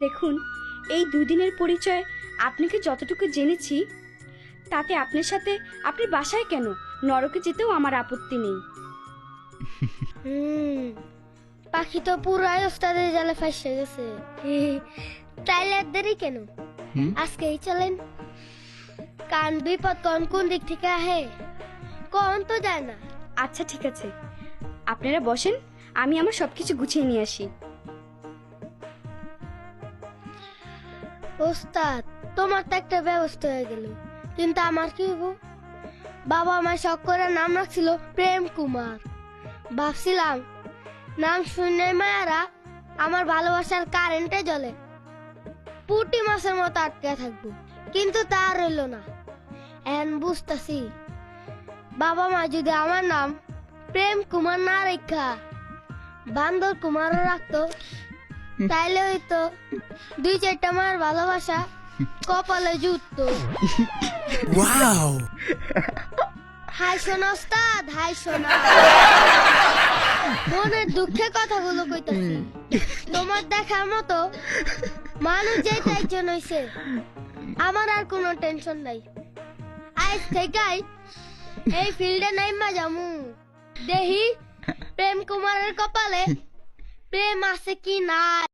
দেখুন, এই 2 দিনের পরিচয় আপনাকে যতটুকু জেনেছি তাতে আপনার সাথে আপনি বাসায় কেন, নরকে যেতেও আমার আপত্তি নেই। পাখি তো পুরাই ওস্তাদের জালে ফাঁসে গেছে। তাইলে আর দেরি কেন, আজকেই চলেন। কান বিপদ কোন দিক থেকে আহে কোন তো যায় না। আচ্ছা ঠিক আছে, আপনারা বসেন, আমি আমার সবকিছু গুছিয়ে নিয়ে আসি। ওস্তাদ, তোমার তো একটা ব্যবস্থা হয়ে গেল, কিন্তু আমার কি হবো? বাবা আমার শখ করে নাম রাখছিল প্রেম কুমার। ভাবছিলাম নাম শুনে মায়ারা আমার ভালোবাসার কারেন্টে জ্বলে পুটি মাছের মতো আটকে থাকবো, কিন্তু তা রইল না। এখন বুঝতেছি, বাবা মা যদি আমার নাম প্রেম কুমার না রেখা বান্দর কুমার রাখতো, তাইলে হয়তো 2-4টা মার ভালোবাসা কপালে জুটতো। হাই শোনা ওস্তাদ, হাই শোনা, মনের দুঃখে কথাগুলো কইতাছি। তোমার দেখার মতো মানুষ যেটা একজন হইছে, আমার আর কোনো টেনশন নাই। আজ থেকে এই ফিল্ডে নাইমা যামু, দেহি প্রেম কুমারের কপালে প্রেম আছে কি নাই।